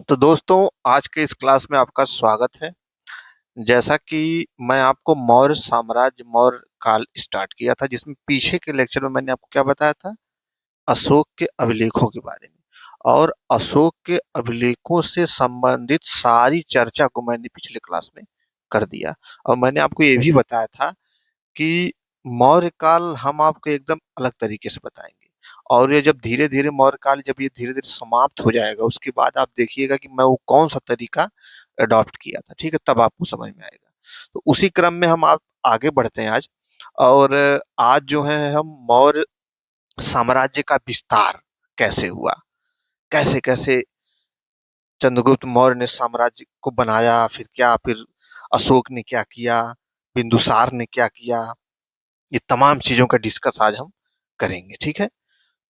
तो दोस्तों, आज के इस क्लास में आपका स्वागत है। जैसा कि मैं आपको मौर्य साम्राज्य, मौर्य काल स्टार्ट किया था, जिसमें पीछे के लेक्चर में मैंने आपको क्या बताया था? अशोक के अभिलेखों के बारे में। और अशोक के अभिलेखों से संबंधित सारी चर्चा को मैंने पिछले क्लास में कर दिया। और मैंने आपको ये भी बताया था कि मौर्य काल हम आपको एकदम अलग तरीके से बताएंगे। और ये जब धीरे धीरे मौर्य काल जब ये धीरे धीरे समाप्त हो जाएगा, उसके बाद आप देखिएगा कि मैं वो कौन सा तरीका अडॉप्ट किया था। ठीक है, तब आपको समझ में आएगा। तो उसी क्रम में हम आप आगे बढ़ते हैं आज। और आज जो है हम मौर्य साम्राज्य का विस्तार कैसे हुआ, कैसे कैसे चंद्रगुप्त मौर्य ने साम्राज्य को बनाया, फिर अशोक ने क्या किया, बिंदुसार ने क्या किया, ये तमाम चीजों का डिस्कस आज हम करेंगे। ठीक है,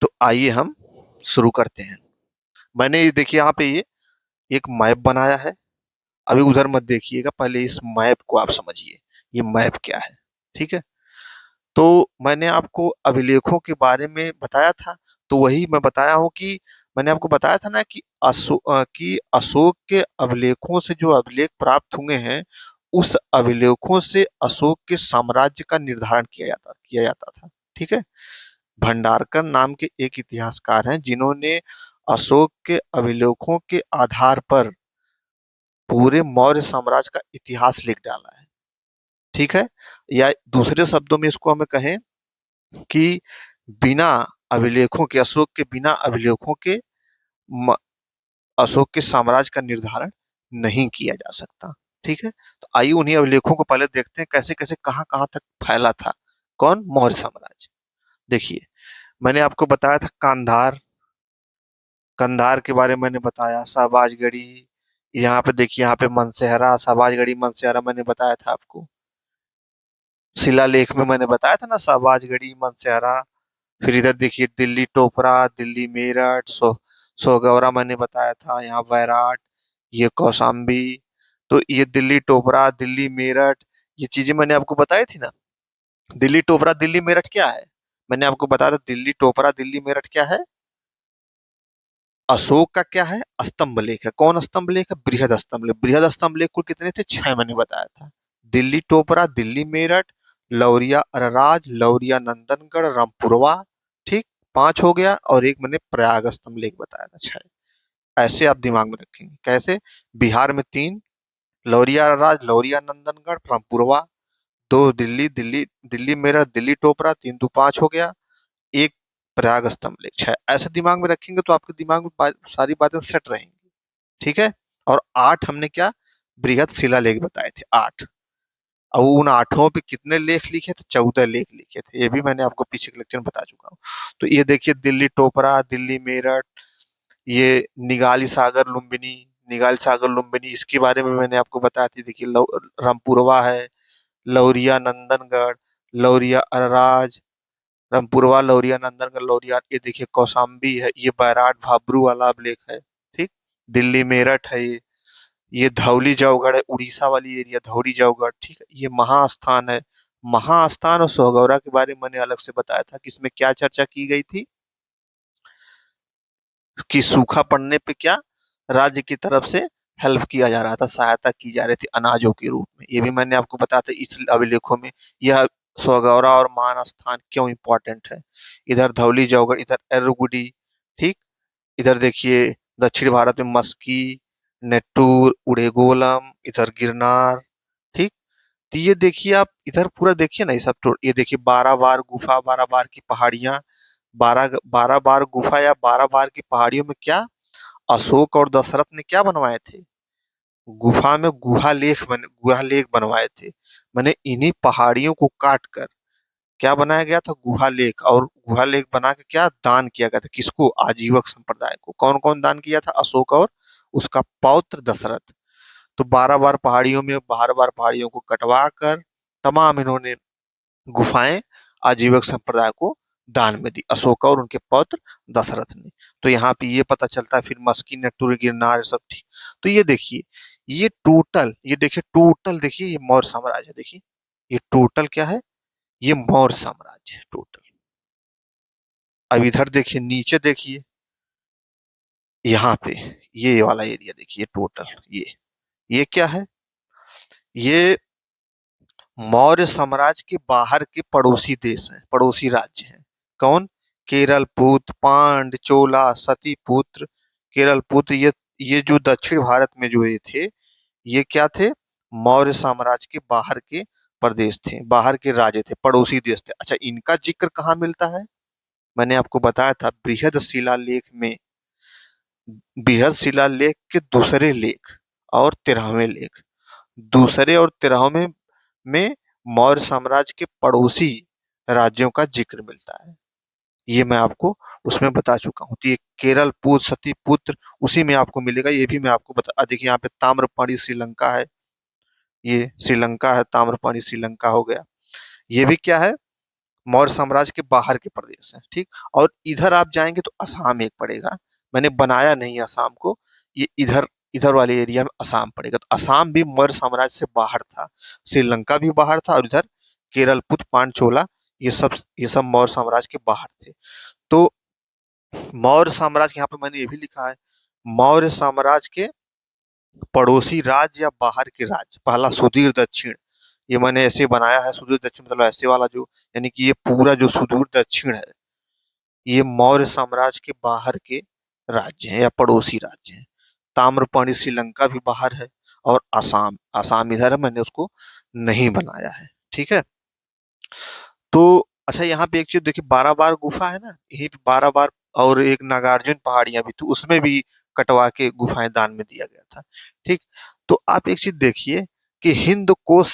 तो आइए हम शुरू करते हैं। मैंने ये देखिए यहाँ पे ये एक मैप बनाया है। अभी उधर मत देखिएगा, पहले इस मैप को आप समझिए, ये मैप क्या है। ठीक है, तो मैंने आपको अभिलेखों के बारे में बताया था। तो वही मैं बताया हूँ कि मैंने आपको बताया था ना कि अशोक के अभिलेखों से जो अभिलेख प्राप्त हुए हैं, उस अभिलेखों से अशोक के साम्राज्य का निर्धारण किया जाता था। ठीक है, भंडारकर नाम के एक इतिहासकार हैं जिन्होंने अशोक के अभिलेखों के आधार पर पूरे मौर्य साम्राज्य का इतिहास लिख डाला है। ठीक है, या दूसरे शब्दों में इसको हमें कहें कि बिना अभिलेखों के, अशोक के बिना अभिलेखों के म- अशोक के साम्राज्य का निर्धारण नहीं किया जा सकता। ठीक है, तो आइए उन्हीं अभिलेखों को पहले देखते हैं, कैसे कैसे कहाँ कहाँ तक फैला था कौन, मौर्य साम्राज्य। देखिए, मैंने आपको बताया था कांधार, कंधार के बारे में मैंने बताया, शाहबाजगढ़ी। यहाँ पे देखिए, यहाँ पे मनसेहरा, शाहबाजगढ़ी, मनसेहरा मैंने बताया था आपको। शिलालेख में मैंने बताया था ना, शाहबाजगढ़ी, मनसेहरा। फिर इधर देखिए, दिल्ली टोपरा, दिल्ली मेरठ, सोगौरा मैंने बताया था, यहाँ वैराट, ये कौशाम्बी। तो ये दिल्ली टोपरा, दिल्ली मेरठ, ये चीजें मैंने आपको बताई थी ना। दिल्ली टोपरा, दिल्ली मेरठ क्या है? मैंने आपको बताया था, दिल्ली टोपरा, दिल्ली मेरठ क्या है? अशोक का क्या है? स्तंभ लेख है। कौन स्तंभ लेख है? बृहद स्तंभ लेख। बृहद स्तंभ लेख कुल कितने थे? 6 मैंने बताया था। दिल्ली टोपरा, दिल्ली मेरठ, लौरिया अरराज, लौरिया नंदनगढ़, रामपुरवा। ठीक, 5 हो गया। और एक मैंने प्रयाग स्तंभ लेख बताया था, 6। ऐसे आप दिमाग में रखेंगे। कैसे? बिहार में 3, लौरिया अरराज, लौरिया नंदनगढ़, रामपुरवा। 2 दिल्ली, दिल्ली मेरठ, दिल्ली टोपरा, 3 दो 5 हो गया। एक प्रयाग स्तंभ लेख, 6। ऐसे दिमाग में रखेंगे तो आपके दिमाग में सारी बातें सेट रहेंगी। ठीक है, और 8 हमने क्या, बृहद शिलालेख बताए थे, 8। अब उन 8 पे कितने लेख लिखे थे? 14 लेख लिखे थे। ये भी मैंने आपको पीछे के लेक्चर में बता चुका हूँ। तो ये देखिए, दिल्ली टोपरा, दिल्ली मेरठ, ये निगाली सागर लुम्बिनी, निगाली सागर लुम्बिनी, इसके बारे में मैंने आपको बताया थी। देखिए, रामपुरवा है, लौरिया नंदनगढ़, लौरिया अरराज, रामपुरवा, लौरिया नंदनगढ़, लौरिया, ये देखिए कौशाम्बी है, ये बैराट भाब्रू वाला अभिलेख है। ठीक, दिल्ली मेरठ है, ये धौली जौगढ़ है, उड़ीसा वाली एरिया धौली जौगढ़। ठीक है, ये महास्थान है। महास्थान और सोहगौरा के बारे में मैंने अलग से बताया था कि इसमें क्या चर्चा की गई थी कि सूखा पड़ने पे क्या राज्य की तरफ से हेल्प किया जा रहा था, सहायता की जा रही थी अनाजों के रूप में। ये भी मैंने आपको बताया था इस अभिलेखों में। यह सोगौरा और मान स्थान क्यों इंपॉर्टेंट है। इधर धौली जौगढ़, इधर एर्रगुडी। ठीक, इधर देखिए दक्षिण भारत में मस्की, नेट्टूर, उड़ेगोलम, इधर गिरनार। ठीक, तो ये देखिए, आप इधर पूरा देखिए ना, ये सब ये देखिए 12 बार गुफा, 12 बार की पहाड़ियां। 12 बार गुफा या 12 बार की पहाड़ियों में क्या अशोक और दशरथ ने क्या बनवाए थे? गुफा में गुहा लेख बनवाए थे। मैंने इन्हीं पहाड़ियों को काट कर क्या बनाया गया था? गुहा लेख। और गुहा लेख बना के क्या दान किया गया था? किसको? आजीवक संप्रदाय को। कौन कौन दान किया था? अशोक और उसका पौत्र दशरथ। तो 12 बार पहाड़ियों में, 12 बार पहाड़ियों को कटवा कर तमाम इन्होंने गुफाएं आजीवक संप्रदाय को दान में दी, अशोक और उनके पौत्र दशरथ ने। तो यहाँ पे ये पता चलता है। फिर मस्की, नटुर, गिरनार, सब ठीक। तो ये देखिए, ये देखिए टोटल, देखिए ये मौर्य साम्राज्य है। देखिए, ये टोटल क्या है? ये मौर्य साम्राज्य है टोटल। अब इधर देखिए, नीचे देखिए, यहाँ पे ये वाला एरिया देखिए टोटल, ये क्या है? ये मौर्य साम्राज्य के बाहर के पड़ोसी देश हैं, पड़ोसी राज्य हैं। कौन? केरल पुत्र, पांड, चोला, सतीपुत्र, केरल पुत्र, ये जो दक्षिण भारत में जो ये थे, ये क्या थे? मौर्य साम्राज्य के बाहर के प्रदेश थे, बाहर के राज्य थे, पड़ोसी देश थे। अच्छा, इनका जिक्र कहाँ मिलता है? मैंने आपको बताया था बृहद शिलालेख में, बृहद शिलालेख के दूसरे लेख और 13वें लेख, दूसरे और 13वें में मौर्य साम्राज्य के पड़ोसी राज्यों का जिक्र मिलता है। ये मैं आपको उसमें बता चुका हूँ। तो ये केरल पुत्र, सतीपुत्र उसी में आपको मिलेगा। ये भी मैं आपको बता, देखिए यहाँ पे ताम्रपाणी श्रीलंका है, ये श्रीलंका है, ताम्रपाणी श्रीलंका हो गया। ये भी क्या है? मौर्य साम्राज्य के बाहर के प्रदेश है, ठीक। और इधर आप जाएंगे तो असम एक पड़ेगा, मैंने बनाया नहीं असम को, ये इधर इधर वाले एरिया में असम पड़ेगा। तो असम भी मौर्य साम्राज्य से बाहर था, श्रीलंका भी बाहर था, और इधर केरल पुत्र, पांचोला, ये सब मौर्य साम्राज्य के बाहर थे। तो मौर्य साम्राज्य, यहाँ पे मैंने ये भी लिखा है, मौर्य साम्राज्य के पड़ोसी राज्य या बाहर के राज्य। पहला सुदूर दक्षिण, ये मैंने ऐसे बनाया है, सुदूर दक्षिण मतलब ऐसे वाला जो, यानी कि ये पूरा जो सुदूर दक्षिण है, ये मौर्य साम्राज्य के बाहर के राज्य हैं या पड़ोसी राज्य हैं। ताम्रपाणी श्रीलंका भी बाहर है, और आसाम, आसाम इधर है, मैंने उसको नहीं बनाया है, ठीक है। तो अच्छा, यहाँ पे एक चीज देखिए, 12 बार गुफा है ना, यहीं पे 12 बार, और एक नागार्जुन पहाड़ियां भी थी, उसमें भी कटवा के गुफाएं दान में दिया गया था, ठीक। तो आप एक चीज देखिए कि हिंद कोश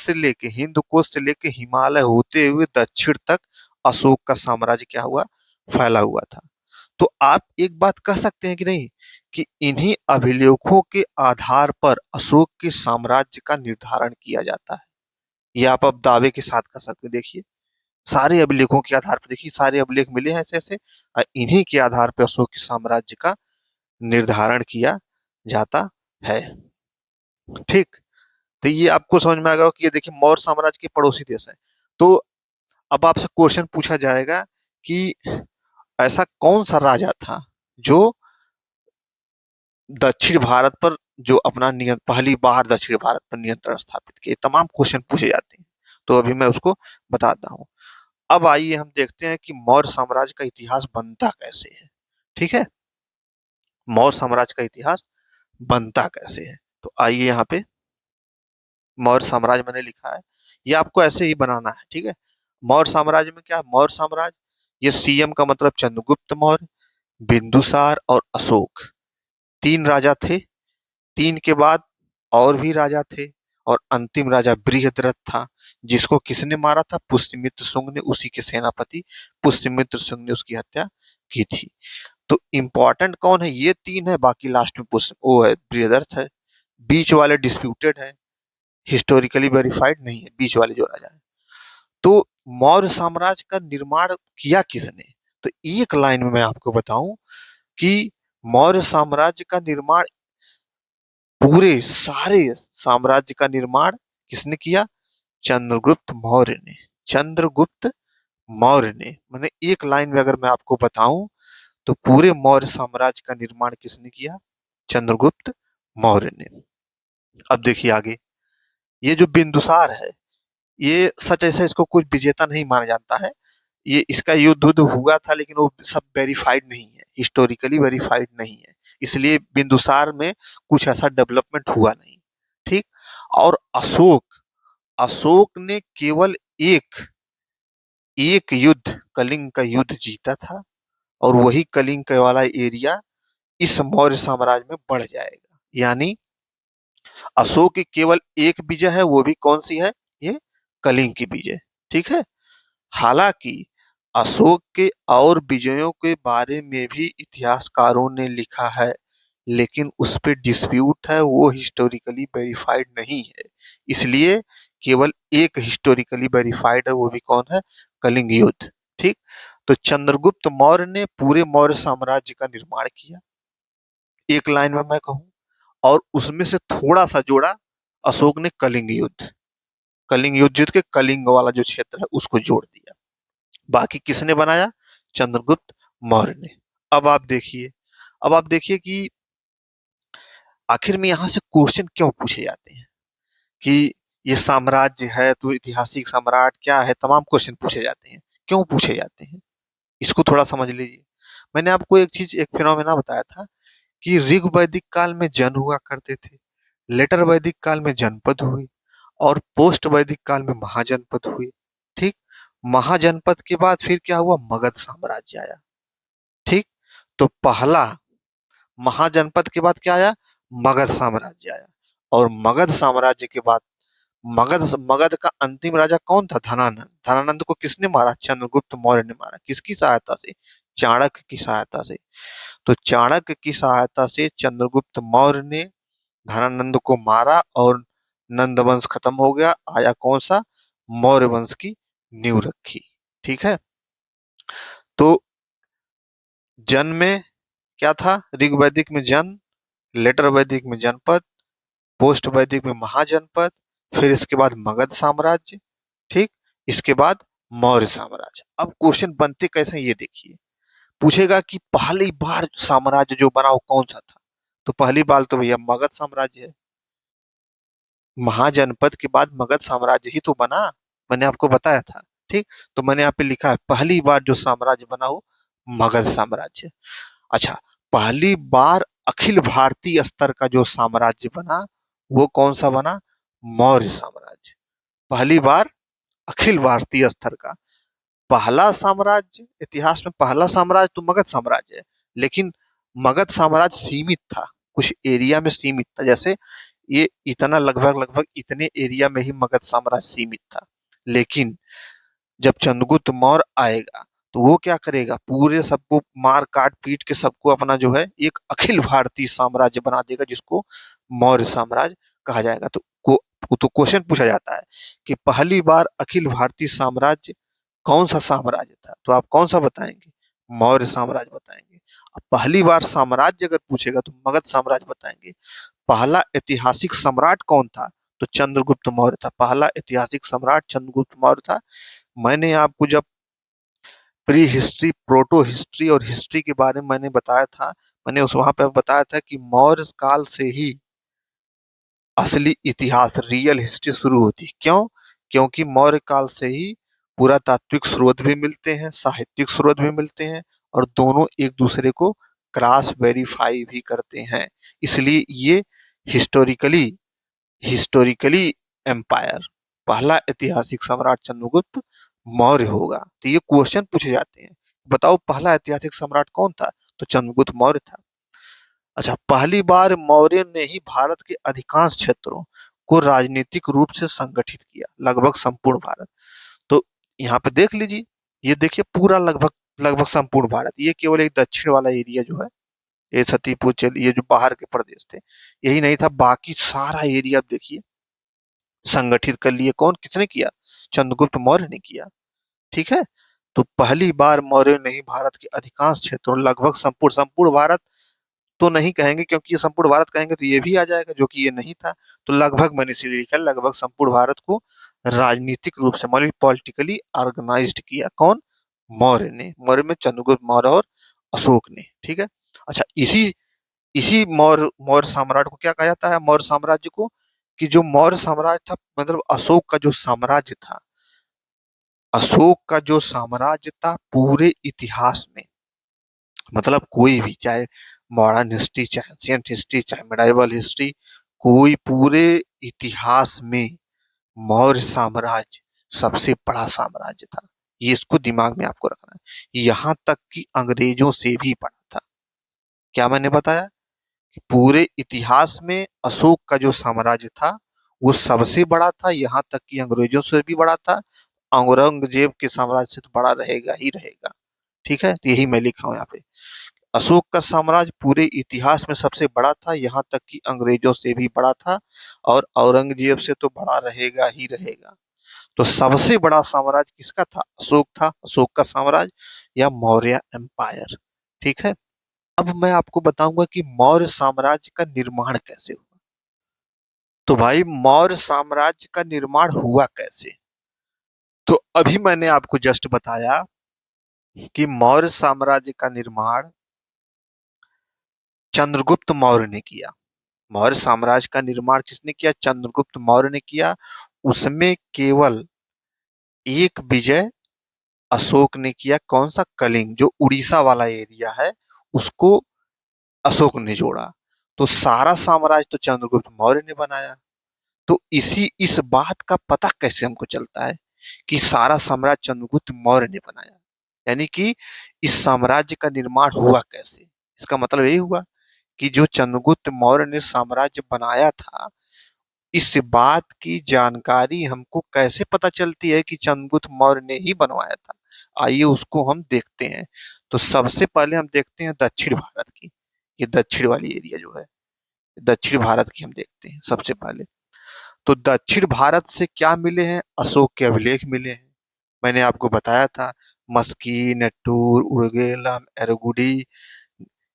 से लेके हिमालय होते हुए दक्षिण तक अशोक का साम्राज्य क्या हुआ? फैला हुआ था। तो आप एक बात कह सकते हैं कि नहीं, कि इन्हीं अभिलेखों के आधार पर अशोक के साम्राज्य का निर्धारण किया जाता है। ये आप अब दावे के साथ कह सकते हैं। देखिए, सारे अभिलेखों के आधार पर, देखिए सारे अभिलेख मिले हैं ऐसे ऐसे, इन्हीं के आधार पर अशोक के साम्राज्य का निर्धारण किया जाता है, ठीक। तो ये आपको समझ में आएगा कि ये देखिए मौर्य साम्राज्य के पड़ोसी देश हैं। तो अब आपसे क्वेश्चन पूछा जाएगा कि ऐसा कौन सा राजा था जो दक्षिण भारत पर, जो अपना पहली बार दक्षिण भारत पर नियंत्रण स्थापित किए? तमाम क्वेश्चन पूछे जाते हैं, तो अभी मैं उसको बताता हूँ। अब आइए हम देखते हैं कि मौर्य साम्राज्य का इतिहास बनता कैसे है, ठीक है। मौर्य साम्राज्य का इतिहास बनता कैसे है, तो आइए यहाँ पे मौर्य साम्राज्य मैंने लिखा है, ये आपको ऐसे ही बनाना है, ठीक है। मौर्य साम्राज्य में क्या है? मौर्य साम्राज्य, ये सीएम का मतलब चंद्रगुप्त मौर्य, बिंदुसार और अशोक, तीन राजा थे। तीन के बाद और भी राजा थे, और अंतिम राजा बृहद्रथ था, जिसको किसने मारा था? पुष्यमित्र शुंग ने, उसी के सेनापति पुष्यमित्र शुंग ने उसकी हत्या की थी। तो इंपॉर्टेंट कौन है? ये तीन है, बाकी लास्ट में पुष्य वो है, बृहद्रथ है। बीच वाले डिस्प्यूटेड है, हिस्टोरिकली वेरीफाइड नहीं है, बीच वाले जो राजा है। तो मौर्य साम्राज्य का निर्माण किया किसने? तो एक लाइन में मैं आपको बताऊं कि मौर्य साम्राज्य का निर्माण, पूरे सारे साम्राज्य का निर्माण किसने किया? चंद्रगुप्त मौर्य ने। चंद्रगुप्त मौर्य ने, मैंने एक लाइन में अगर मैं आपको बताऊं, तो पूरे मौर्य साम्राज्य का निर्माण किसने किया? चंद्रगुप्त मौर्य ने। अब देखिए आगे, ये जो बिंदुसार है, ये सच ऐसा इसको कुछ विजेता नहीं माना जाता है। ये इसका युद्ध उद्ध हुआ था, लेकिन वो सब वेरीफाइड नहीं है, हिस्टोरिकली वेरीफाइड नहीं है, इसलिए बिंदुसार में कुछ ऐसा डेवलपमेंट हुआ नहीं, ठीक। और अशोक, अशोक ने केवल एक एक युद्ध, कलिंग का युद्ध जीता था, और वही कलिंग का वाला एरिया इस मौर्य साम्राज्य में बढ़ जाएगा। यानी अशोक की केवल एक विजय है, वो भी कौन सी है? ये कलिंग की विजय, ठीक है। हालांकि अशोक के और विजयों के बारे में भी इतिहासकारों ने लिखा है, लेकिन उस पे डिस्प्यूट है, वो हिस्टोरिकली वेरीफाइड नहीं है। इसलिए केवल एक हिस्टोरिकली वेरीफाइड है, वो भी कौन है? कलिंग युद्ध, ठीक। तो चंद्रगुप्त मौर्य ने पूरे मौर्य साम्राज्य का निर्माण किया, एक लाइन में मैं कहूं, और उसमें से थोड़ा सा जोड़ा अशोक ने कलिंग युद्ध, कलिंग युद्ध जीत के कलिंग वाला जो क्षेत्र है उसको जोड़ दिया। बाकी किसने बनाया? चंद्रगुप्त मौर्य ने। अब आप देखिए, अब आप देखिए कि आखिर में यहाँ से क्वेश्चन क्यों पूछे जाते हैं कि ये साम्राज्य है तो ऐतिहासिक सम्राट क्या है, तमाम क्वेश्चन पूछे जाते हैं। क्यों पूछे जाते हैं, इसको थोड़ा समझ लीजिए। मैंने आपको एक चीज, एक फिनोमेना बताया था कि ऋग वैदिक काल में जन हुआ करते थे, लेटर वैदिक काल में जनपद हुए, और पोस्ट वैदिक काल में महाजनपद हुए। ठीक। महाजनपद के बाद फिर क्या हुआ, मगध साम्राज्य आया। ठीक। तो पहला महाजनपद के बाद क्या आया, मगध साम्राज्य आया। और मगध साम्राज्य के बाद मगध मगध का अंतिम राजा कौन था, धनानंद। धनानंद को किसने मारा, चंद्रगुप्त मौर्य ने मारा। किसकी सहायता से, चाणक्य की सहायता से। तो चाणक्य की सहायता से चंद्रगुप्त मौर्य ने धनानंद को मारा और नंद वंश खत्म हो गया। आया कौन सा, मौर्य वंश की नींव रखी। ठीक है। तो जन में क्या था, ऋग वैदिक में जन, लेटर वैदिक में जनपद, पोस्ट वैदिक में महाजनपद, फिर इसके बाद मगध साम्राज्य। ठीक। इसके बाद मौर्य साम्राज्य। अब क्वेश्चन बनते कैसे हैं, ये देखिए। पूछेगा कि पहली बार साम्राज्य जो बना वो कौन सा था, तो पहली बार तो भैया मगध साम्राज्य है। महाजनपद के बाद मगध साम्राज्य ही तो बना, मैंने आपको बताया था। ठीक। तो मैंने यहाँ पे लिखा है पहली बार जो साम्राज्य बना हो मगध साम्राज्य। अच्छा, पहली बार अखिल भारतीय स्तर का जो साम्राज्य बना वो कौन सा बना, मौर्य साम्राज्य। पहली बार अखिल भारतीय स्तर का पहला साम्राज्य, इतिहास में पहला साम्राज्य तो मगध साम्राज्य है। लेकिन मगध साम्राज्य सीमित था, कुछ एरिया में सीमित था। जैसे ये इतना लगभग लगभग इतने एरिया में ही मगध साम्राज्य सीमित था। लेकिन जब चंद्रगुप्त मौर्य आएगा तो वो क्या करेगा, पूरे सबको मार काट पीट के सबको अपना जो है एक अखिल भारतीय साम्राज्य बना देगा, जिसको मौर्य साम्राज्य कहा जाएगा। तो क्वेश्चन पूछा जाता है कि पहली बार अखिल भारतीय साम्राज्य कौन सा साम्राज्य था, तो आप कौन सा बताएंगे, मौर्य साम्राज्य बताएंगे। अब पहली बार साम्राज्य अगर पूछेगा तो मगध साम्राज्य बताएंगे। पहला ऐतिहासिक सम्राट कौन था, तो चंद्रगुप्त मौर्य था। पहला ऐतिहासिक सम्राट चंद्रगुप्त मौर्य था। मैंने आपको जब प्री हिस्ट्री, प्रोटो हिस्ट्री और हिस्ट्री के बारे में मैंने बताया था, मैंने उस वहां पे बताया था कि मौर्य काल से ही असली इतिहास, रियल हिस्ट्री शुरू होती है। क्यों, क्योंकि मौर्य काल से ही पुरातात्विक स्रोत भी मिलते हैं, साहित्यिक स्रोत भी मिलते हैं, और दोनों एक दूसरे को क्रॉस वेरीफाई भी करते हैं। इसलिए ये हिस्टोरिकली हिस्टोरिकली एम्पायर, पहला ऐतिहासिक सम्राट चंद्रगुप्त मौर्य होगा। तो ये क्वेश्चन पूछे जाते हैं, बताओ पहला ऐतिहासिक सम्राट कौन था, तो चंद्रगुप्त मौर्य था। अच्छा, पहली बार मौर्य ने ही भारत के अधिकांश क्षेत्रों को राजनीतिक रूप से संगठित किया, लगभग संपूर्ण भारत। तो यहाँ पे देख लीजिए, ये देखिए पूरा लगभग लगभग संपूर्ण भारत, ये केवल एक दक्षिण वाला एरिया जो है, ये सतीपुर चल, ये जो बाहर के प्रदेश थे यही नहीं था, बाकी सारा एरिया आप देखिए संगठित कर लिए। कौन, किसने किया, चंद्रगुप्त मौर्य ने किया। ठीक है। तो पहली बार मौर्य ने ही भारत के अधिकांश क्षेत्रों, लगभग संपूर्ण, संपूर्ण भारत तो नहीं कहेंगे क्योंकि ये संपूर्ण भारत कहेंगे तो ये भी आ जाएगा, जो कि ये नहीं था। तो लगभग मैंने इसीलिए लिखा, लगभग संपूर्ण भारत को राजनीतिक रूप से, मतलब पॉलिटिकली ऑर्गेनाइज्ड किया। कौन, मौर्य ने। मौर्य में चंद्रगुप्त मौर्य और अशोक ने। ठीक है। अच्छा, इसी इसी मौर्य मौर्य साम्राज्य को क्या कहा जाता है, मौर्य साम्राज्य को, कि जो मौर्य साम्राज्य था, मतलब अशोक का जो साम्राज्य था, अशोक का जो साम्राज्य था पूरे इतिहास में, मतलब कोई भी, चाहे मॉडर्न हिस्ट्री, चाहे एंशिएंट हिस्ट्री, चाहे मिडाइवल हिस्ट्री, कोई पूरे इतिहास में मौर्य साम्राज्य सबसे बड़ा साम्राज्य था। ये इसको दिमाग में आपको रखना है। यहाँ तक कि अंग्रेजों से भी बड़ा था। क्या मैंने बताया, पूरे इतिहास में अशोक का जो साम्राज्य था वो सबसे बड़ा था, यहाँ तक कि अंग्रेजों से भी बड़ा था। औरंगजेब के साम्राज्य से तो बड़ा रहेगा ही रहेगा। ठीक है, तो यही मैं लिखा हूं यहाँ पे, अशोक का साम्राज्य पूरे इतिहास में सबसे बड़ा था, यहाँ तक कि अंग्रेजों से भी बड़ा था, और औरंगजेब से तो बड़ा रहेगा ही रहेगा। तो सबसे बड़ा साम्राज्य किसका था, अशोक था, अशोक का साम्राज्य या मौर्य एम्पायर। ठीक है। अब मैं आपको बताऊंगा कि मौर्य साम्राज्य का निर्माण कैसे हुआ। तो भाई, मौर्य साम्राज्य का निर्माण हुआ कैसे, तो अभी मैंने आपको जस्ट बताया कि मौर्य साम्राज्य का निर्माण चंद्रगुप्त मौर्य ने किया। मौर्य साम्राज्य का निर्माण किसने किया? चंद्रगुप्त मौर्य ने किया। उसमें केवल एक विजय अशोक ने किया। कौन सा? कलिंग, जो उड़ीसा वाला एरिया है, उसको अशोक ने जोड़ा। तो सारा साम्राज्य तो चंद्रगुप्त मौर्य ने बनाया। तो इस बात का पता कैसे हमको चलता है कि सारा साम्राज्य चंद्रगुप्त मौर्य ने बनाया? यानी कि इस साम्राज्य का निर्माण हुआ कैसे? इसका मतलब यही हुआ कि जो चंद्रगुप्त मौर्य ने साम्राज्य बनाया था, इस बात की जानकारी हमको कैसे पता चलती है कि चंद्रगुप्त मौर्य ने ही बनवाया था? आइए उसको हम देखते हैं। तो सबसे पहले हम देखते हैं दक्षिण भारत की। ये दक्षिण वाली एरिया जो है, दक्षिण भारत की हम देखते हैं सबसे पहले। तो दक्षिण भारत से क्या मिले हैं? अशोक के अभिलेख मिले हैं। मैंने आपको बताया था, मस्की, नेट्टूर, उर्गेलम, एरगुडी,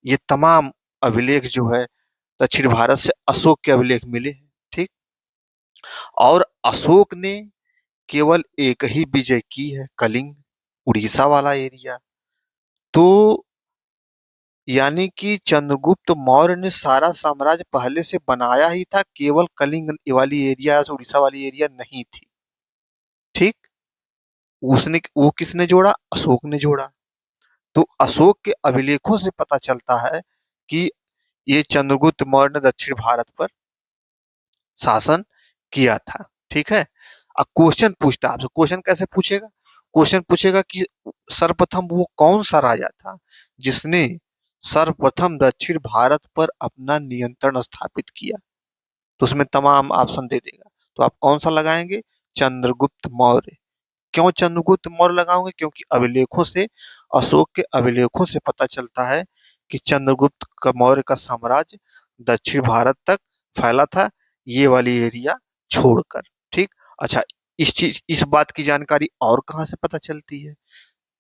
ये तमाम अभिलेख जो है दक्षिण भारत से अशोक के अभिलेख मिले हैं। ठीक। और अशोक ने केवल एक ही विजय की है, कलिंग, उड़ीसा वाला एरिया। तो यानी कि चंद्रगुप्त मौर्य ने सारा साम्राज्य पहले से बनाया ही था, केवल कलिंग वाली एरिया, उड़ीसा वाली एरिया नहीं थी। ठीक। उसने वो किसने जोड़ा? अशोक ने जोड़ा। तो अशोक के अभिलेखों से पता चलता है कि ये चंद्रगुप्त मौर्य ने दक्षिण भारत पर शासन किया था। ठीक है। अब क्वेश्चन पूछता है आपसे। क्वेश्चन कैसे पूछेगा? क्वेश्चन पूछेगा कि सर्वप्रथम वो कौन सा राजा था जिसने सर्वप्रथम दक्षिण भारत पर अपना नियंत्रण स्थापित किया? तो उसमें तमाम ऑप्शन दे देगा। तो आप कौन सा लगाएंगे? चंद्रगुप्त मौर्य। क्यों चंद्रगुप्त मौर्य लगाओगे? क्योंकि अभिलेखों से, अशोक के अभिलेखों से पता चलता है कि चंद्रगुप्त का मौर्य का साम्राज्य दक्षिण भारत तक फैला था, ये वाली एरिया छोड़कर। ठीक। अच्छा, इस बात की जानकारी और कहाँ से पता चलती है?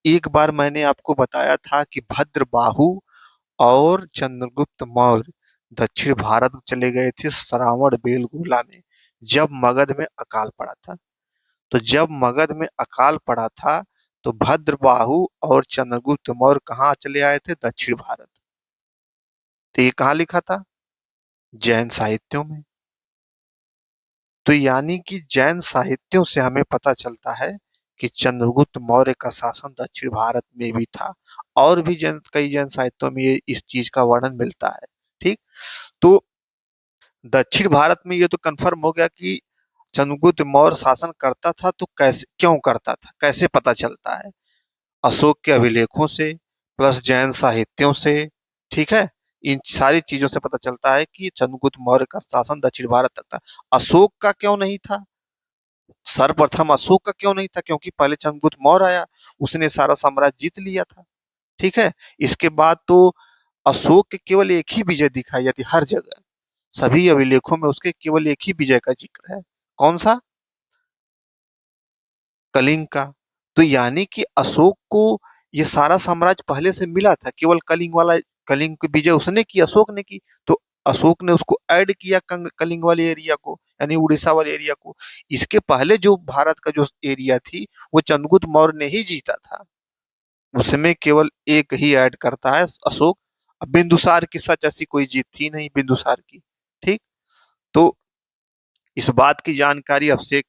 एक बार मैंने आपको बताया था कि भद्रबाहु और चंद्रगुप्त मौर्य दक्षिण भारत चले गए थे श्रावण बेलगोला में, जब मगध में अकाल पड़ा था। तो जब मगध में अकाल पड़ा था, तो भद्रबाहु और चंद्रगुप्त मौर्य कहाँ चले आए थे? दक्षिण भारत। तो ये कहाँ लिखा था? जैन साहित्यों में। तो यानी कि जैन साहित्यों से हमें पता चलता है कि चंद्रगुप्त मौर्य का शासन दक्षिण भारत में भी था। और भी कई जैन साहित्यों में ये इस चीज का वर्णन मिलता है। ठीक। तो दक्षिण भारत में ये तो कंफर्म हो गया कि चंद्रगुप्त मौर्य शासन करता था। तो कैसे, क्यों करता था, कैसे पता चलता है? अशोक के अभिलेखों से, प्लस जैन साहित्यों से। ठीक है। इन सारी चीजों से पता चलता है कि चंद्रगुप्त मौर्य का शासन दक्षिण भारत तक था। अशोक का क्यों नहीं था? सर्वप्रथम अशोक का क्यों नहीं था? क्योंकि पहले चंद्रगुप्त मौर्य आया, उसने सारा साम्राज्य जीत लिया था। ठीक है। इसके बाद तो अशोक के केवल एक ही विजय दिखाई जाती हर जगह। सभी अभिलेखों में उसके केवल एक ही विजय का जिक्र है। कौन सा? कलिंग का। तो यानी कि अशोक को ये सारा साम्राज्य पहले से मिला था, केवल कलिंग वाला, कलिंग की विजय उसने की, अशोक ने की। तो अशोक ने उसको ऐड किया कलिंग वाले एरिया को, यानी उड़ीसा वाले एरिया को। इसके पहले जो भारत का जो एरिया थी, वो चंद्रगुप्त मौर्य ने ही जीता था। उसमें केवल एक ही ऐड करता है अशोक। अब बिंदुसार की सच ऐसी कोई जीत थी नहीं बिंदुसार की। ठीक। तो इस बात की जानकारी अब से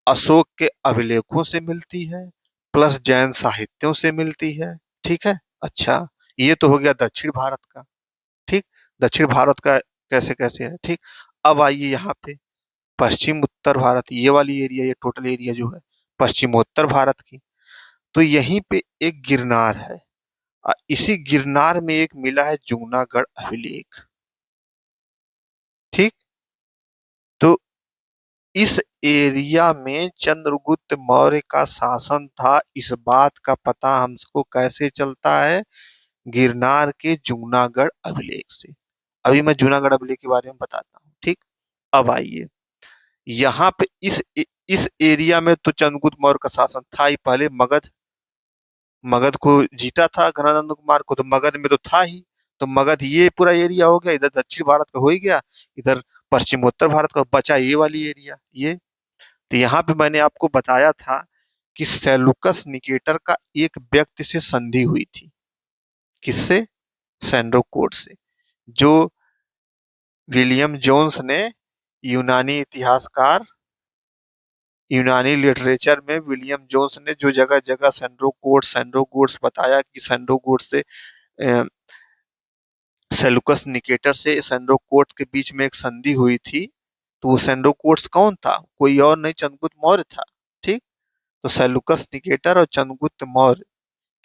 अशोक के अभिलेखों से मिलती है, प्लस जैन साहित्यों से मिलती है। ठीक है। अच्छा, ये तो हो गया दक्षिण भारत का। ठीक। दक्षिण भारत का कैसे कैसे है। ठीक। अब आइए यहाँ पे पश्चिम उत्तर भारत, ये वाली एरिया, ये टोटल एरिया जो है पश्चिमोत्तर भारत की। तो यहीं पे एक गिरनार है। इसी गिरनार में एक मिला है जूनागढ़ अभिलेख। ठीक। तो इस एरिया में चंद्रगुप्त मौर्य का शासन था, इस बात का पता हमको कैसे चलता है? गिरनार के जूनागढ़ अभिलेख से। अभी मैं जूनागढ़ अभिलेख के बारे में बताता हूँ। ठीक। अब आइए यहाँ पे इस एरिया में तो चंद्रगुप्त मौर्य का शासन था ही पहले। मगध, मगध को जीता था घनानंद कुमार को, तो मगध में तो था ही। तो मगध ये पूरा एरिया हो गया, इधर दक्षिण भारत का हो ही गया। इधर पश्चिमोत्तर भारत का बचा ये वाली एरिया, ये। तो यहाँ पे मैंने आपको बताया था कि सेलुकस निकेटर का एक व्यक्ति से संधि हुई थी। किससे? सैंड्रो कोड से। जो विलियम जोन्स ने, यूनानी इतिहासकार, यूनानी लिटरेचर में विलियम जोन्स ने जो जगह जगह सैंड्रो गोड्स बताया कि सैंड्रो गोड्स से सेलुकस निकेटर से सैंड्रो के बीच में एक संधि हुई थी। तो वो सैंड्रो कौन था? कोई और नहीं, चंद्रगुप्त मौर्य था। ठीक। तो सेलुकस निकेटर और चंद्रगुप्त मौर्य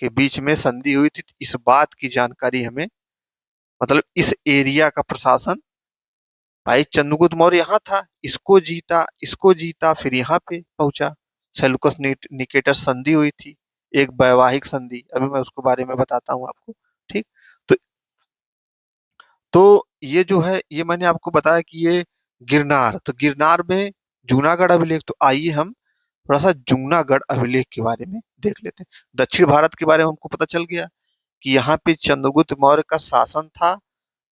के बीच में संधि हुई थी। इस बात की जानकारी हमें, मतलब इस एरिया का प्रशासन, भाई चंद्रगुप्त मौर्य यहाँ था, इसको जीता, फिर यहाँ पे पहुंचा। सेलुकस निकेटर संधि हुई थी, एक वैवाहिक संधि, अभी मैं उसके बारे में बताता हूँ आपको। ठीक। तो ये जो है, ये मैंने आपको बताया कि ये गिरनार, तो गिरनार में जूनागढ़ अभिलेख। तो आइए हम थोड़ा सा जूनागढ़ अभिलेख के बारे में देख लेते हैं। दक्षिण भारत के बारे में हमको पता चल गया कि यहाँ पे चंद्रगुप्त मौर्य का शासन था।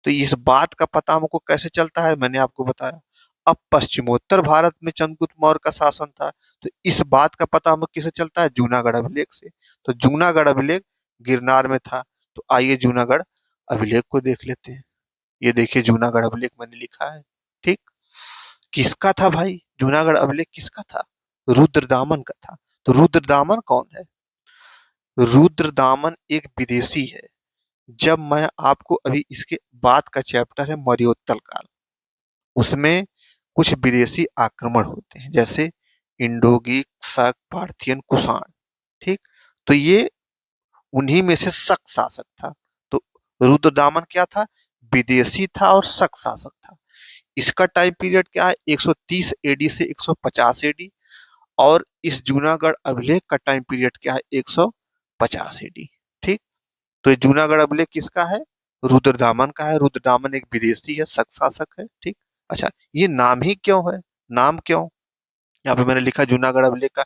तो इस बात का पता हमको कैसे चलता है, मैंने आपको बताया। अब पश्चिमोत्तर भारत में चंद्रगुप्त मौर्य का शासन था, तो इस बात का पता हमको किसे चलता है? जूनागढ़ अभिलेख से। तो जूनागढ़ अभिलेख गिरनार में था। तो आइए जूनागढ़ अभिलेख को देख लेते हैं। ये देखिए जूनागढ़ अभिलेख मैंने लिखा है। ठीक। किसका था भाई जूनागढ़ अभिलेख? किसका था? रुद्रदामन का था। तो रुद्रदामन कौन है? रुद्रदामन एक विदेशी है। जब मैं आपको अभी इसके बाद का चैप्टर है मौर्योत्तर काल, उसमें कुछ विदेशी आक्रमण होते हैं, जैसे इंडोगीक, शक, पार्थियन, कुषाण। ठीक। तो ये उन्हीं में से शक शासक था। तो रुद्रदामन क्या था? विदेशी था और शक शासक था। इसका टाइम पीरियड क्या है? 130 एडी से 150 एडी। और इस जूनागढ़ अभिलेख का टाइम पीरियड क्या है? 150 एडी। ठीक। तो ये जूनागढ़ अभिलेख किसका है? रुद्रदामन का है। रुद्रदामन एक विदेशी है, शक शासक है। ठीक। अच्छा, ये नाम ही क्यों है? नाम क्यों? यहाँ पे मैंने लिखा जूनागढ़ अभिलेख का।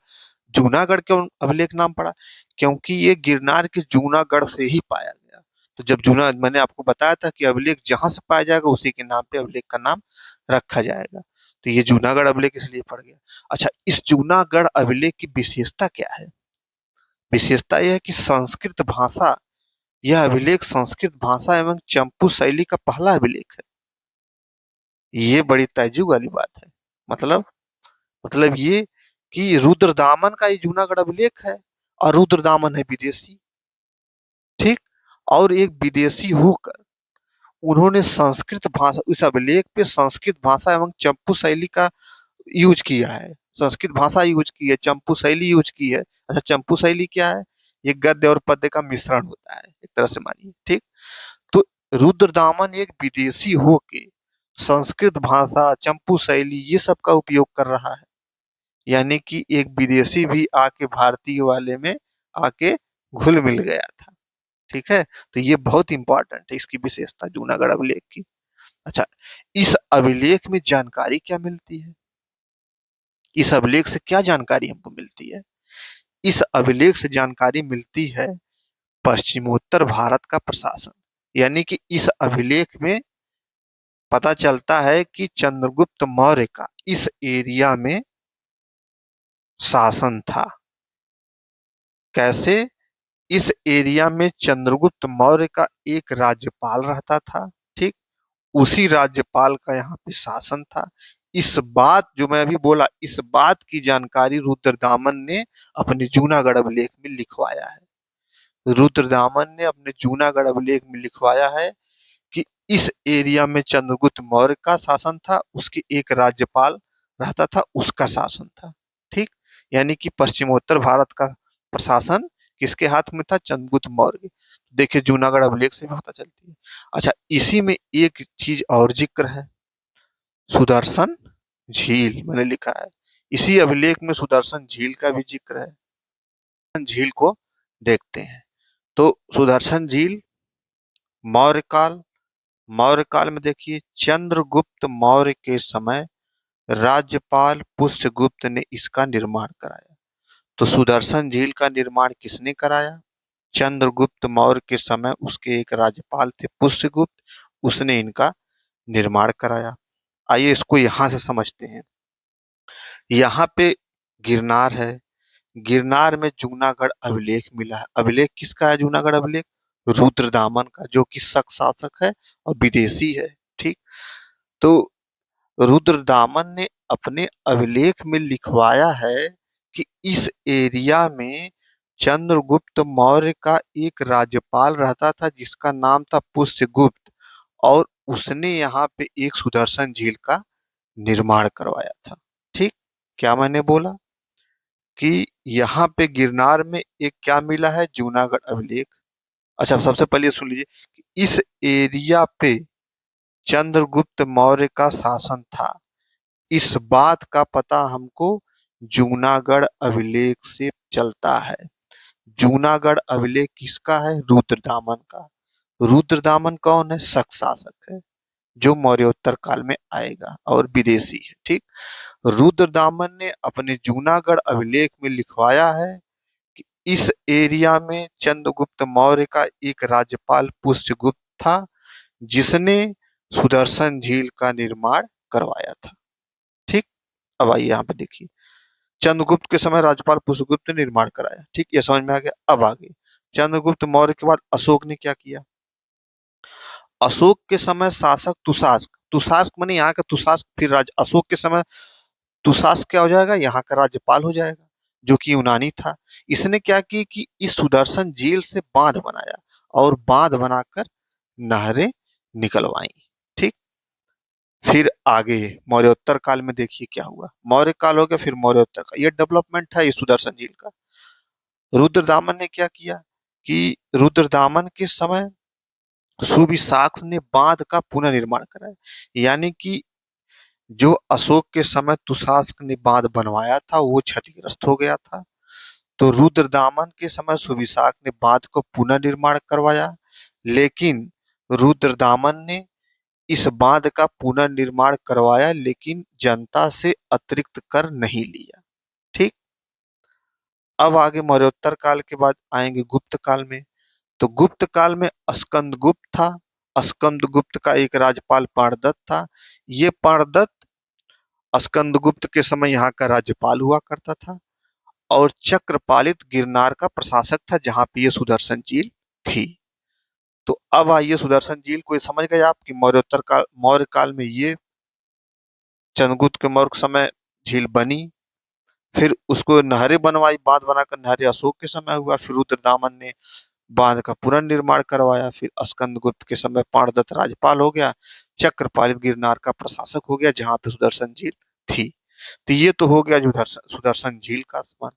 जूनागढ़ क्यों अभिलेख नाम पड़ा? क्योंकि ये गिरनार के जूनागढ़ से ही पाया गया। तो जब जूना, मैंने आपको बताया था कि अभिलेख जहां से पाया जाएगा उसी के नाम पे अभिलेख का नाम रखा जाएगा। तो ये जूनागढ़ अभिलेख इसलिए पड़ गया। अच्छा, इस जूनागढ़ अभिलेख की विशेषता क्या है? विशेषता यह है कि संस्कृत भाषा, यह अभिलेख संस्कृत भाषा एवं चंपू शैली का पहला अभिलेख है। ये बड़ी ताज्जुब वाली बात है। मतलब ये कि रुद्रदामन का ये जूनागढ़ अभिलेख है, और रुद्रदामन है विदेशी। ठीक। और एक विदेशी होकर उन्होंने संस्कृत भाषा, इस अभिलेख पे संस्कृत भाषा एवं चंपू शैली का यूज किया है। संस्कृत भाषा यूज की है, चंपू शैली यूज की है। अच्छा, चंपू शैली क्या है? ये गद्य और पद्य का मिश्रण होता है, एक तरह से मानिए। ठीक। तो रुद्रदामन एक विदेशी होके संस्कृत भाषा, चंपू शैली, ये सब का उपयोग कर रहा है। यानी कि एक विदेशी भी आके भारतीय वाले में आके घुल मिल गया था। ठीक है। तो ये बहुत इंपॉर्टेंट है, इसकी विशेषता जूनागढ़ अभिलेख की। अच्छा, इस अभिलेख में जानकारी क्या मिलती है? इस अभिलेख से क्या जानकारी हमको मिलती है? इस अभिलेख से जानकारी मिलती है पश्चिमोत्तर भारत का प्रशासन। यानी कि इस अभिलेख में पता चलता है कि चंद्रगुप्त मौर्य का इस एरिया में शासन था। कैसे? इस एरिया में चंद्रगुप्त मौर्य का एक राज्यपाल रहता था। ठीक। उसी राज्यपाल का यहाँ पे शासन था। इस बात जो मैं अभी बोला, इस बात की जानकारी रुद्रदामन ने अपने जूनागढ़ अभिलेख में लिखवाया है। रुद्रदामन ने अपने जूनागढ़ अभिलेख में लिखवाया है कि इस एरिया में चंद्रगुप्त मौर्य का शासन था, उसके एक राज्यपाल रहता था, उसका शासन था। ठीक। यानी कि पश्चिमोत्तर भारत का प्रशासन किसके हाथ में था? चंद्रगुप्त मौर्य। देखिए जूनागढ़ अभिलेख से भी पता चलती है। अच्छा, इसी में एक चीज और जिक्र है, सुदर्शन झील मैंने लिखा है। इसी अभिलेख में सुदर्शन झील का भी जिक्र है। झील को देखते हैं। तो सुदर्शन झील मौर्य काल, मौर्य काल में देखिए चंद्रगुप्त मौर्य के समय राज्यपाल पुष्यगुप्त ने इसका निर्माण कराया। तो सुदर्शन झील का निर्माण किसने कराया? चंद्रगुप्त मौर्य के समय उसके एक राज्यपाल थे पुष्यगुप्त, उसने इनका निर्माण कराया। आइए इसको यहां से समझते हैं। यहाँ पे गिरनार है, गिरनार में जूनागढ़ अभिलेख मिला है। अभिलेख किसका है? जूनागढ़ अभिलेख रुद्रदामन का, जो कि शक शासक है और विदेशी है। ठीक। तो रुद्रदामन ने अपने अभिलेख में लिखवाया है कि इस एरिया में चंद्रगुप्त मौर्य का एक राज्यपाल रहता था जिसका नाम था पुष्यगुप्त, और उसने यहाँ पे एक सुदर्शन झील का निर्माण करवाया था। ठीक। क्या मैंने बोला कि यहाँ पे गिरनार में एक क्या मिला है, जूनागढ़ अभिलेख। अच्छा, सबसे पहले सुन लीजिए कि इस एरिया पे चंद्रगुप्त मौर्य का शासन था, इस बात का पता हमको जूनागढ़ अभिलेख से चलता है। जूनागढ़ अभिलेख किसका है? रुद्रदामन का। रुद्रदामन कौन है? शक शासक है, जो मौर्योत्तर काल में आएगा और विदेशी है। ठीक। रुद्रदामन ने अपने जूनागढ़ अभिलेख में लिखवाया है कि इस एरिया में चंद्रगुप्त मौर्य का एक राज्यपाल पुष्यगुप्त था जिसने सुदर्शन झील का निर्माण करवाया था। ठीक। अब आइए यहाँ पे देखिए, चंद्रगुप्त के समय राज्यपाल पुष्यगुप्त ने निर्माण कराया। ठीक, ये समझ में आ गया। अब आगे चंद्रगुप्त मौर्य के बाद अशोक ने क्या किया? अशोक के समय शासक तुषास्क, तुषास्क माने यहाँ का तुषास्क, फिर अशोक के समय तुषास्क क्या हो जाएगा? यहाँ का राज्यपाल हो जाएगा, जो कि यूनानी था। इसने क्या की कि इस सुदर्शन झील से बांध बनाया और बांध बनाकर नहरें निकलवाई। ठीक। फिर आगे मौर्योत्तर काल में देखिए क्या हुआ। मौर्य काल हो गया, फिर मौर्योत्तर काल, ये डेवलपमेंट है इस सुदर्शन झील का। रुद्रदामन ने क्या किया कि रुद्रदामन के समय सुविशाख ने बांध का पुनर्निर्माण कराया, यानी कि जो अशोक के समय तुषास्क ने बांध बनवाया था वो क्षतिग्रस्त हो गया था। तो रुद्रदामन के समय सुविशाख ने बांध को पुनर्निर्माण करवाया, लेकिन रुद्रदामन ने इस बांध का पुनर्निर्माण करवाया लेकिन जनता से अतिरिक्त कर नहीं लिया। ठीक। अब आगे मौर्योत्तर काल के बाद आएंगे गुप्त काल में। तो गुप्त काल में स्कंदगुप्त था। स्कंदगुप्त का एक राज्यपाल पाणदत्त था। ये पाणदत्त स्कंदगुप्त के समय यहाँ का राज्यपाल हुआ करता था और चक्रपालित गिरनार का प्रशासक था, जहां पे ये सुदर्शन झील थी। तो अब आइए सुदर्शन झील को समझ गए आप कि मौर्योत्तर काल, मौर्य काल में ये चंद्रगुप्त के मौर्य समय झील बनी, फिर उसको नहरें बनवाई, बांध बनाकर नहरें अशोक के समय हुआ, फिर रुद्रदामन ने बांध का पुनर्निर्माण करवाया, फिर स्कंदगुप्त के समय पाणदत्त राज्यपाल हो गया, चक्रपालित गिरनार का प्रशासक हो गया जहां पे सुदर्शन झील थी। तो ये तो हो गया जो सुदर्शन झील का समान।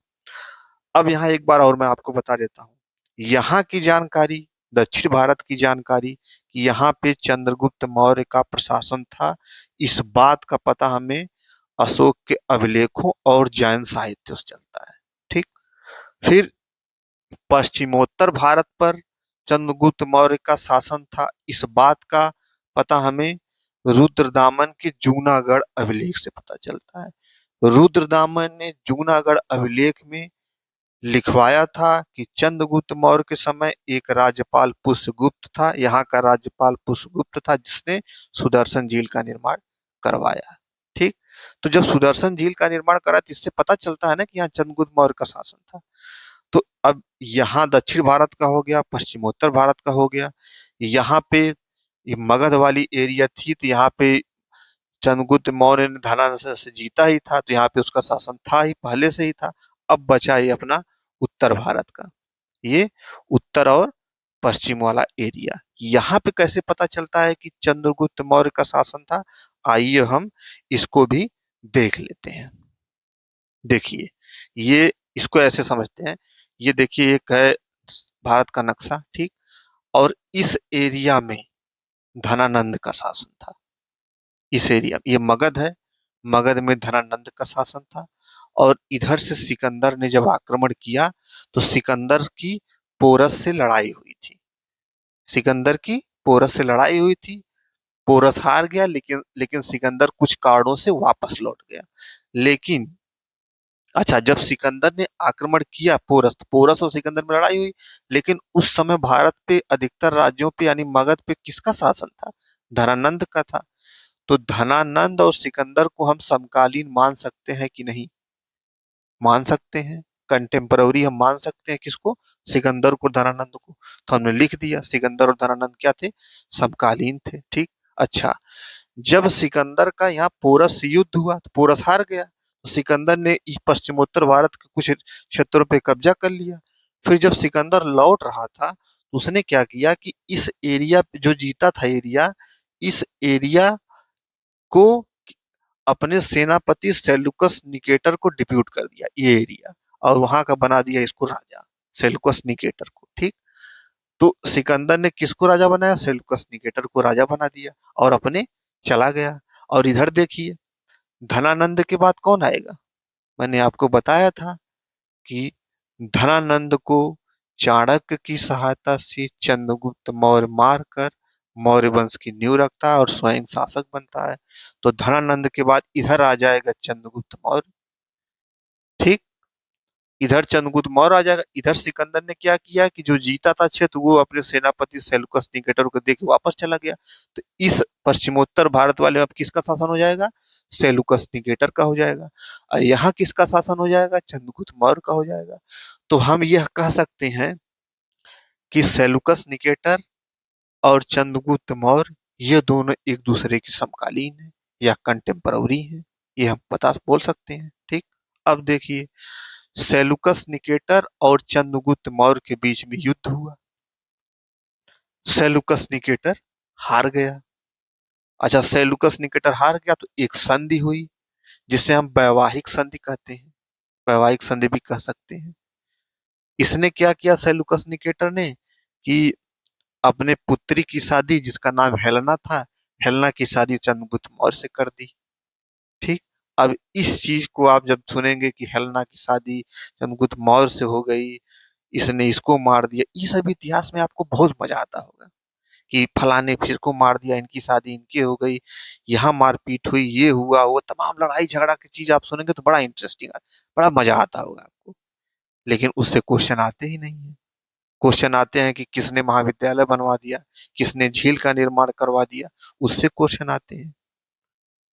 अब यहाँ एक बार और मैं आपको बता देता हूँ यहाँ की जानकारी, दक्षिण भारत की जानकारी कि यहाँ पे चंद्रगुप्त मौर्य का प्रशासन था, इस बात का पता हमें अशोक के अभिलेखों और जैन साहित्य से चलता है। ठीक। फिर पश्चिमोत्तर भारत पर चंद्रगुप्त मौर्य का शासन था, इस बात का पता हमें रुद्रदामन के जूनागढ़ अभिलेख से पता चलता है। रुद्रदामन ने जूनागढ़ अभिलेख में लिखवाया था कि चंद्रगुप्त मौर्य के समय एक राज्यपाल पुष्यगुप्त था, यहाँ का राज्यपाल पुष्यगुप्त था जिसने सुदर्शन झील का निर्माण करवाया। ठीक। तो जब सुदर्शन झील का निर्माण करा तो इससे पता चलता है ना कि यहाँ चंद्रगुप्त मौर्य का शासन था। तो अब यहाँ दक्षिण भारत का हो गया, पश्चिमोत्तर भारत का हो गया। यहाँ पे ये मगध वाली एरिया थी, तो यहाँ पे चंद्रगुप्त मौर्य ने धनानंद से जीता ही था, तो यहाँ पे उसका शासन था ही, पहले से ही था। अब बचा ये अपना उत्तर भारत का, ये उत्तर और पश्चिम वाला एरिया। यहाँ पे कैसे पता चलता है कि चंद्रगुप्त मौर्य का शासन था? आइए हम इसको भी देख लेते हैं। देखिए, ये इसको ऐसे समझते हैं, ये देखिए एक है भारत का नक्शा। ठीक। और इस एरिया में धनानंद का शासन था। इस एरिया, ये मगध है, मगध में धनानंद का शासन था। और इधर से सिकंदर ने जब आक्रमण किया तो सिकंदर की पोरस से लड़ाई हुई थी। सिकंदर की पोरस से लड़ाई हुई थी, पोरस हार गया, लेकिन लेकिन सिकंदर कुछ कारणों से वापस लौट गया। लेकिन अच्छा, जब सिकंदर ने आक्रमण किया पोरस, तो पोरस और सिकंदर में लड़ाई हुई, लेकिन उस समय भारत पे अधिकतर राज्यों पे यानी मगध पे किसका शासन था? धनानंद का था। तो धनानंद और सिकंदर को हम समकालीन मान सकते हैं कि नहीं? मान सकते हैं। कंटेम्पररी हम मान सकते हैं किसको, सिकंदर को, धनानंद को। तो हमने लिख दिया सिकंदर और धनानंद क्या थे, समकालीन थे। ठीक। अच्छा, जब सिकंदर का यहाँ पोरस युद्ध हुआ तो पोरस हार गया, तो सिकंदर ने पश्चिमोत्तर भारत के कुछ क्षेत्रों पे कब्जा कर लिया। फिर जब सिकंदर लौट रहा था तो उसने क्या किया कि इस एरिया जो जीता था एरिया, इस एरिया को अपने सेनापति सेल्यूकस निकेटर को डिप्यूट कर दिया ये एरिया, और वहां का बना दिया इसको राजा, सेल्यूकस निकेटर को। ठीक। तो सिकंदर ने किसको राजा बनाया, सेल्यूकस निकेटर को राजा बना दिया और अपने चला गया। और इधर देखिए, धनानंद के बाद कौन आएगा, मैंने आपको बताया था कि धनानंद को चाणक्य की सहायता से चंद्रगुप्त मौर्य मारकर मौर्य वंश की नींव रखता है और स्वयं शासक बनता है। तो धनानंद के बाद इधर आ जाएगा चंद्रगुप्त मौर्य। ठीक। इधर चंद्रगुप्त मौर्य आ जाएगा। इधर सिकंदर ने क्या किया कि जो जीता था क्षेत्र वो अपने सेनापति सेल्यूकस निकेटर को देके वापस चला गया। तो इस पश्चिमोत्तर भारत वाले में अब किसका शासन हो जाएगा, सेल्यूकस निकेटर का हो जाएगा। और यहाँ किसका शासन हो जाएगा, चंद्रगुप्त मौर्य का हो जाएगा। तो हम यह कह सकते हैं कि सेल्यूकस निकेटर और चंद्रगुप्त मौर्य ये दोनों एक दूसरे के समकालीन हैं या कंटेम्पररी हैं, ये हम बता बोल सकते हैं। ठीक। अब देखिए, सेल्यूकस निकेटर और चंद्रगुप्त मौर्य के बीच में युद्ध हुआ, सेल्यूकस निकेटर हार गया। अच्छा, सेल्यूकस निकेटर हार गया तो एक संधि हुई जिसे हम वैवाहिक संधि कहते हैं, वैवाहिक संधि भी कह सकते हैं। इसने क्या किया सेल्यूकस निकेटर ने कि अपने पुत्री की शादी, जिसका नाम हेलेना था, हेलेना की शादी चंद्रगुप्त मौर्य से कर दी। ठीक। अब इस चीज को आप जब सुनेंगे कि हेलेना की शादी चंद्रगुप्त मौर्य से हो गई, इसने इसको मार दिया, ये सब इतिहास में आपको बहुत मजा आता होगा कि फलाने फिर को मार दिया, इनकी शादी इनके हो गई, यहाँ मारपीट हुई, ये हुआ, वो तमाम लड़ाई झगड़ा की चीज आप सुनेंगे तो बड़ा इंटरेस्टिंग, बड़ा मजा आता होगा आपको। लेकिन उससे क्वेश्चन आते ही नहीं है। क्वेश्चन आते हैं कि किसने महाविद्यालय बनवा दिया, किसने झील का निर्माण करवा दिया, उससे क्वेश्चन आते हैं।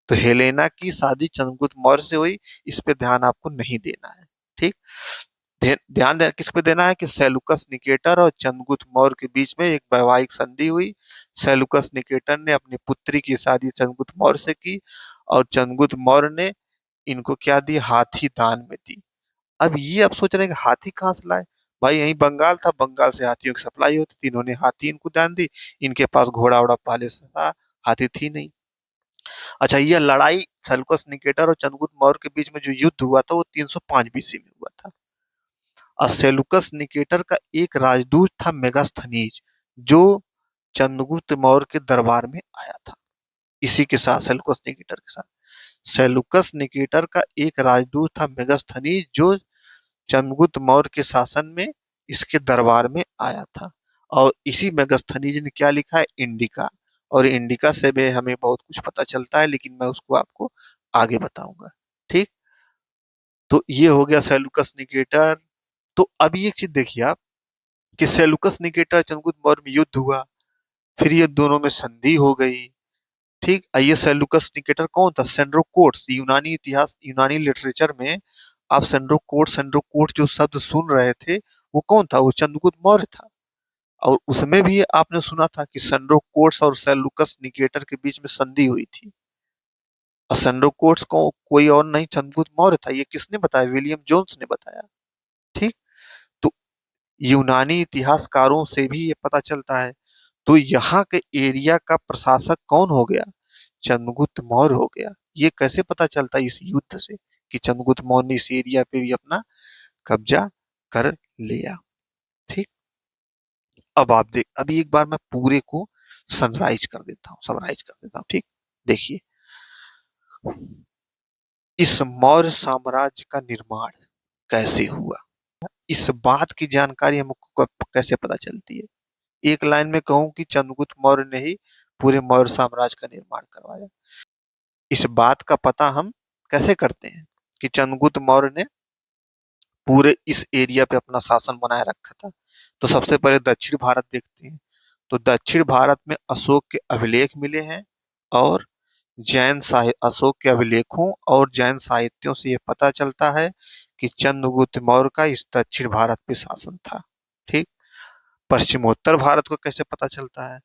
तो हेलेना की शादी चंद्रगुप्त मौर्य से हुई, इस पे ध्यान आपको नहीं देना है। ठीक। ध्यान किस पे देना है कि सेल्यूकस निकेटर और चंद्रगुप्त मौर्य के बीच में एक वैवाहिक संधि हुई। सेल्यूकस निकेटर ने अपनी पुत्री की शादी चंद्रगुप्त मौर्य से की और चंद्रगुप्त मौर्य ने इनको क्या दी, हाथी दान में दी। अब ये आप सोच रहे हैं कि हाथी कहाँ से लाए, भाई यही बंगाल था, बंगाल से हाथियों की सप्लाई होती थी, इन्होंने हाथी इनको दान दी। इनके पास घोड़ा वोड़ा पहले से था, हाथी थी नहीं। अच्छा, ये लड़ाई सेल्यूकस निकेटर और चंद्रगुप्त मौर्य के बीच में जो युद्ध हुआ था वो 305 बीसी में हुआ था। और सेल्यूकस निकेटर का एक राजदूत था मेगास्थनीज, जो चंद्रगुप्त मौर्य के दरबार में आया था इसी के साथ, सेल्यूकस निकेटर के साथ। सेल्यूकस निकेटर का एक राजदूत था मेगास्थनीज, जो चंद्रगुप्त मौर्य के शासन में इसके दरबार में आया था। और इसी मेगास्थनीज ने क्या लिखा है, इंडिका। और इंडिका से भी हमें बहुत कुछ पता चलता है, लेकिन मैं उसको आपको आगे बताऊंगा। ठीक। तो ये हो गया सेल्यूकस निकेटर। तो अभी एक चीज देखिए आप कि सेल्यूकस निकेटर चंद्रगुप्त मौर्य में युद्ध हुआ, फिर ये दोनों में संधि हो गई। ठीक। ये सेल्यूकस निकेटर कौन था, सेंड्रोकोट्स, यूनानी इतिहास यूनानी लिटरेचर में आप सेंड्रोकोट सेंड्रोकोट जो शब्द सुन रहे थे वो कौन था, वो चंद्रगुप्त मौर्य था। और उसमें भी आपने सुना था कि सेंड्रोकोट्स और सेल्यूकस निकेटर के बीच में संधि हुई थी। और सेंड्रोकोट्स को कोई और नहीं, चंद्रगुप्त मौर्य था। ये किसने बताया, विलियम जोन्स ने बताया। ठीक। तो यूनानी इतिहासकारों से भी ये पता चलता है। तो यहाँ के एरिया का प्रशासक कौन हो गया, चंद्रगुप्त मौर्य हो गया। ये कैसे पता चलता है, इस युद्ध से, कि चंद्रगुप्त मौर्य ने इस एरिया पे भी अपना कब्जा कर लिया। ठीक। अब आप देख, अभी एक बार मैं पूरे को समराइज कर देता हूँ। ठीक। देखिए, इस मौर्य साम्राज्य का निर्माण कैसे हुआ, इस बात की जानकारी हमको कैसे पता चलती है। एक लाइन में कहूं कि चंद्रगुप्त मौर्य ने ही पूरे मौर्य साम्राज्य का निर्माण करवाया। इस बात का पता हम कैसे करते हैं कि चंद्रगुप्त मौर्य ने पूरे इस एरिया पे अपना शासन बनाए रखा था। तो सबसे पहले दक्षिण भारत देखते हैं। तो दक्षिण भारत में अशोक के अभिलेख मिले हैं, और अशोक के अभिलेखों और जैन साहित्यों से यह पता चलता है कि चंद्रगुप्त मौर्य का इस दक्षिण भारत पे शासन था। ठीक। पश्चिमोत्तर भारत को कैसे पता चलता है?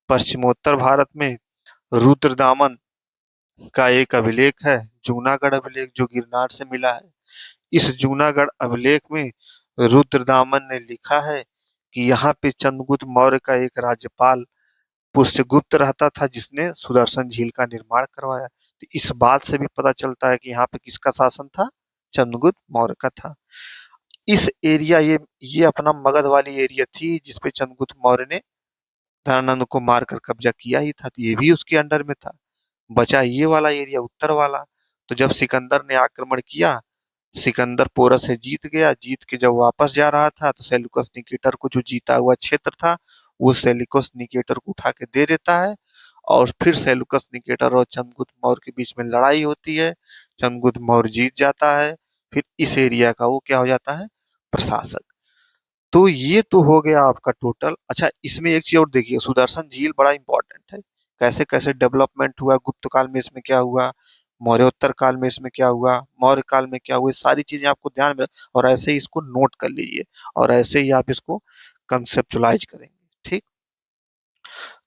पश्चिमोत्तर भारत में रुद्रदामन का एक अभिलेख है, जूनागढ़ अभिलेख, जो गिरनार से मिला है। इस जूनागढ़ अभिलेख में रुद्रदामन ने लिखा है कि यहाँ पे चंद्रगुप्त मौर्य का एक राज्यपाल पुष्यगुप्त रहता था, जिसने सुदर्शन झील का निर्माण करवाया। तो इस बात से भी पता चलता है कि यहाँ पे किसका शासन था? चंद्रगुप्त मौर्य का था। इस एरिया, ये अपना मगध वाली एरिया थी जिसपे चंद्रगुप्त मौर्य ने धनानंद को मारकर कब्जा किया ही था, तो ये भी उसके अंडर में था। बचा ये वाला एरिया, उत्तर वाला। तो जब सिकंदर ने आक्रमण किया, सिकंदर पोरस से जीत गया। जीत के जब वापस जा रहा था तो सेल्यूकस निकेटर को जो जीता हुआ क्षेत्र था, वो सेल्यूकस निकेटर को उठा के दे देता है। और फिर सेल्यूकस निकेटर और चंद्रगुप्त मौर्य के बीच में लड़ाई होती है। चंद्रगुप्त मौर्य जीत जाता है। फिर इस एरिया का वो क्या हो जाता है? प्रशासक। तो ये तो हो गया आपका टोटल। अच्छा, इसमें एक चीज और देखिए, सुदर्शन झील बड़ा इंपॉर्टेंट है। कैसे कैसे डेवलपमेंट हुआ, गुप्त काल में इसमें क्या हुआ, मौर्योत्तर काल में इसमें क्या हुआ, मौर्य काल में क्या हुआ, सारी चीजें आपको ध्यान में, और ऐसे ही इसको नोट कर लीजिए, और ऐसे ही आप इसको कंसेप्चुलाइज करेंगे। ठीक।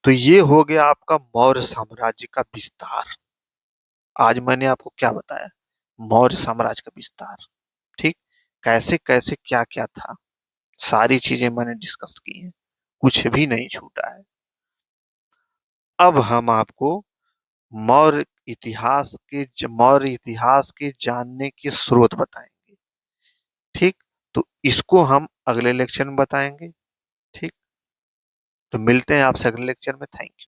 तो ये हो गया आपका मौर्य साम्राज्य का विस्तार। आज मैंने आपको क्या बताया? मौर्य साम्राज्य का विस्तार। ठीक। कैसे कैसे क्या क्या था, सारी चीजें मैंने डिस्कस की हैं, कुछ भी नहीं छूटा है। अब हम आपको मौर्य इतिहास के जानने के स्रोत बताएंगे। ठीक। तो इसको हम अगले लेक्चर में बताएंगे। ठीक। तो मिलते हैं आपसे अगले लेक्चर में। Thank you.